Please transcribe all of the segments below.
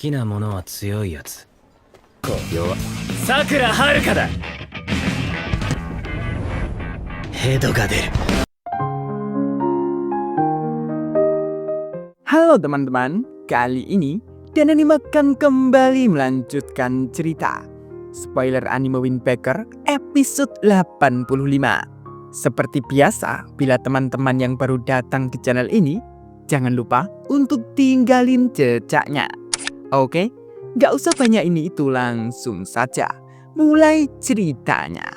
きなものは強いやつ。弱。さくらはるかだ。ヘドが出る。 Halo teman-teman, kali ini Danani akan kembali melanjutkan cerita Spoiler Anime Windbreaker episode 85. Seperti biasa, bila teman-teman yang baru datang ke channel ini, jangan lupa untuk tinggalin jejaknya. Oke, gak usah banyak ini itu, langsung saja mulai ceritanya.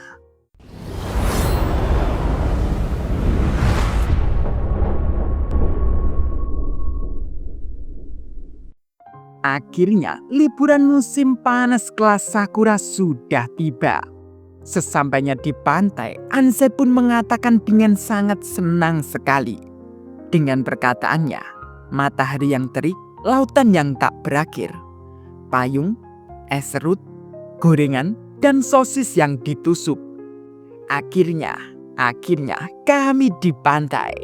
Akhirnya, liburan musim panas kelas Sakura sudah tiba. Sesampainya di pantai, Anse pun mengatakan dengan sangat senang sekali. Dengan perkataannya, matahari yang terik, lautan yang tak berakhir, payung, es serut, gorengan, dan sosis yang ditusuk. Akhirnya kami di pantai.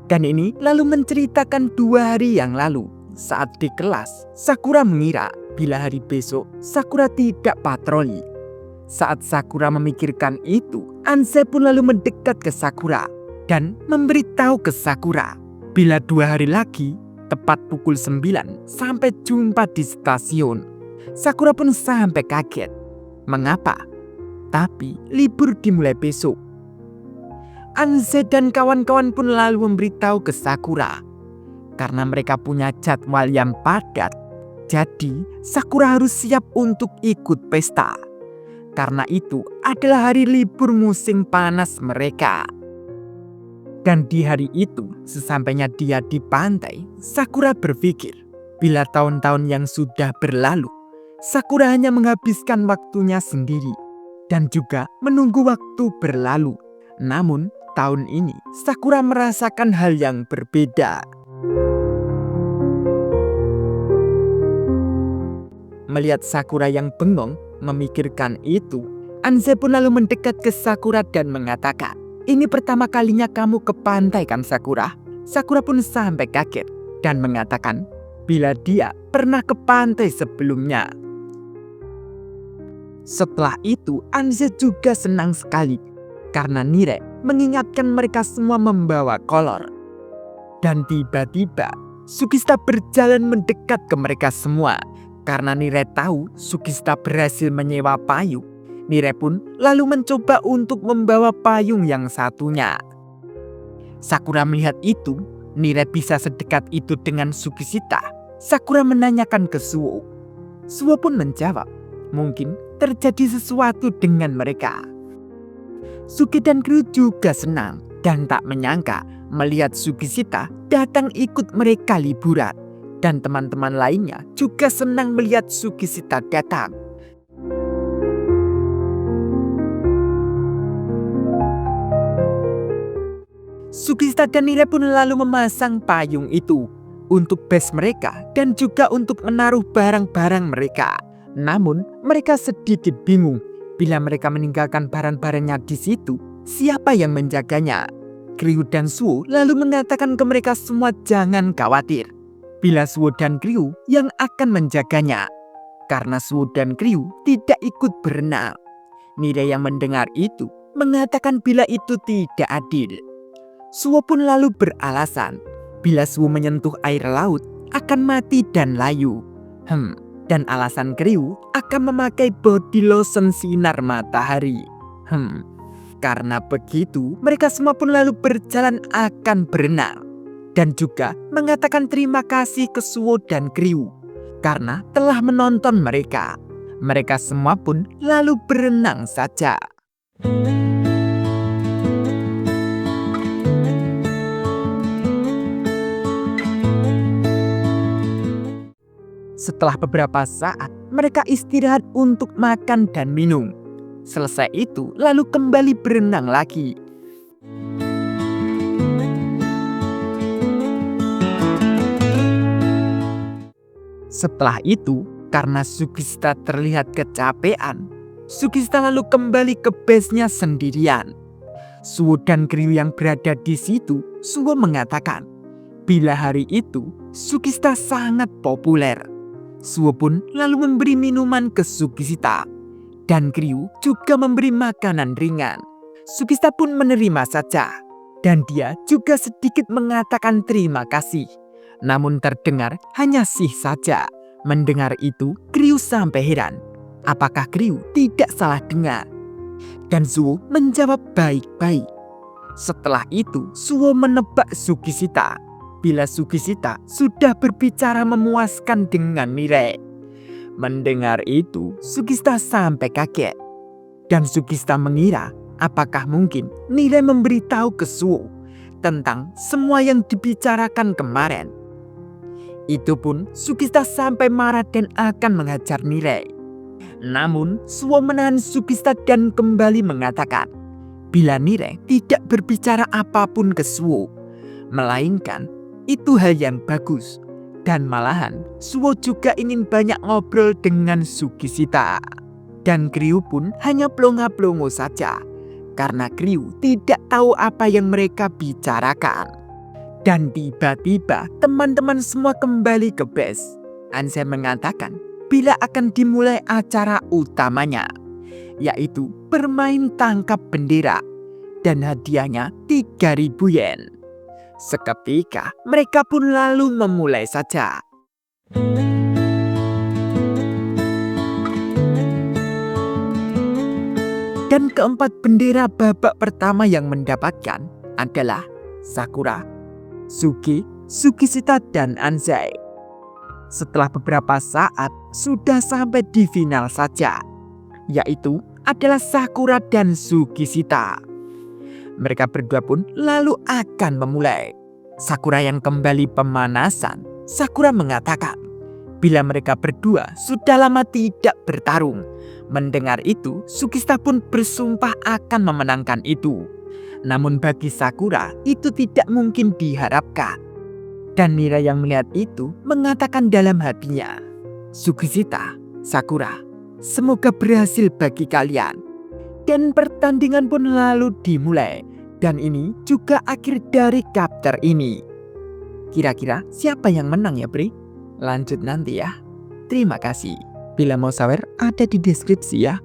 Dan ini lalu menceritakan 2 hari yang lalu. Saat di kelas, Sakura mengira bila hari besok Sakura tidak patroli. Saat Sakura memikirkan itu, Anse pun lalu mendekat ke Sakura dan memberitahu ke Sakura bila 2 hari lagi, tepat pukul 9, sampai jumpa di stasiun. Sakura pun sampai kaget. Mengapa? Tapi libur dimulai besok. Anse dan kawan-kawan pun lalu memberitahu ke Sakura. Karena mereka punya jadwal yang padat, jadi Sakura harus siap untuk ikut pesta. Karena itu adalah hari libur musim panas mereka. Dan di hari itu, sesampainya dia di pantai, Sakura berpikir, bila tahun-tahun yang sudah berlalu, Sakura hanya menghabiskan waktunya sendiri dan juga menunggu waktu berlalu. Namun, tahun ini Sakura merasakan hal yang berbeda. Melihat Sakura yang bengong memikirkan itu, Anse pun lalu mendekat ke Sakura dan mengatakan, "Ini pertama kalinya kamu ke pantai kan Sakura?" Sakura pun sampai kaget dan mengatakan bila dia pernah ke pantai sebelumnya. Setelah itu Anse juga senang sekali karena Nire mengingatkan mereka semua membawa kolor. Dan tiba-tiba Sukista berjalan mendekat ke mereka semua. Karena Nire tahu Sukista berhasil menyewa payung, Nire pun lalu mencoba untuk membawa payung yang satunya. Sakura melihat itu, Nire bisa sedekat itu dengan Sukista. Sakura menanyakan ke Suo. Suo pun menjawab, mungkin terjadi sesuatu dengan mereka. Suki dan Kru juga senang dan tak menyangka melihat Sukista datang ikut mereka liburan. Dan teman-teman lainnya juga senang melihat Sukista datang. Sukista dan Nire pun lalu memasang payung itu untuk base mereka dan juga untuk menaruh barang-barang mereka. Namun mereka sedikit bingung bila mereka meninggalkan barang-barangnya di situ, siapa yang menjaganya? Ryu dan Suo lalu mengatakan ke mereka semua jangan khawatir. Bila Suo dan Ryu yang akan menjaganya. Karena Suo dan Ryu tidak ikut berenang. Nire yang mendengar itu mengatakan bila itu tidak adil. Suo pun lalu beralasan bila Suo menyentuh air laut akan mati dan layu. Dan alasan Ryu akan memakai body lotion sinar matahari. Karena begitu mereka semua pun lalu berjalan akan berenang. Dan juga mengatakan terima kasih ke Suo dan Ryu karena telah menonton mereka. Mereka semua pun lalu berenang saja. Setelah beberapa saat, mereka istirahat untuk makan dan minum. Selesai itu, lalu kembali berenang lagi. Setelah itu, karena Sukista terlihat kecapean, Sukista lalu kembali ke base-nya sendirian. Suo dan Ryu yang berada di situ, Suo mengatakan, bila hari itu Sukista sangat populer. Suo pun lalu memberi minuman ke Sukishita. Dan Ryu juga memberi makanan ringan. Sukishita pun menerima saja. Dan dia juga sedikit mengatakan terima kasih. Namun terdengar hanya sih saja. Mendengar itu, Ryu sampai heran. Apakah Ryu tidak salah dengar? Dan Suo menjawab baik-baik. Setelah itu, Suo menebak Sukishita. Bila Sukishita sudah berbicara memuaskan dengan Mirai. Mendengar itu, Sukishita sampai kaget. Dan Sukishita mengira apakah mungkin Mirai memberitahu ke Suo tentang semua yang dibicarakan kemarin. Itu pun Sukishita sampai marah dan akan menghajar Mirai. Namun Suo menahan Sukishita dan kembali mengatakan bila Mirai tidak berbicara apapun ke Suo, melainkan itu hal yang bagus. Dan malahan Suo juga ingin banyak ngobrol dengan Sukishita. Dan Ryu pun hanya plonga-plongo saja. Karena Ryu tidak tahu apa yang mereka bicarakan. Dan tiba-tiba teman-teman semua kembali ke base. Ansem mengatakan bila akan dimulai acara utamanya. Yaitu bermain tangkap bendera. Dan hadiahnya 3.000 yen. Seketika mereka pun lalu memulai saja. Dan keempat bendera babak pertama yang mendapatkan adalah Sakura, Suki, Sukishita, dan Anzai. Setelah beberapa saat sudah sampai di final saja, yaitu adalah Sakura dan Sukishita. Mereka berdua pun lalu akan memulai. Sakura yang kembali pemanasan, Sakura mengatakan bila mereka berdua sudah lama tidak bertarung. Mendengar itu, Sukishita pun bersumpah akan memenangkan itu. Namun bagi Sakura itu tidak mungkin diharapkan. Dan Mirai yang melihat itu mengatakan dalam hatinya, Sukishita, Sakura, semoga berhasil bagi kalian. Dan pertandingan pun lalu dimulai. Dan ini juga akhir dari chapter ini. Kira-kira siapa yang menang ya, Pri? Lanjut nanti ya. Terima kasih. Bila mau sawer ada di deskripsi ya.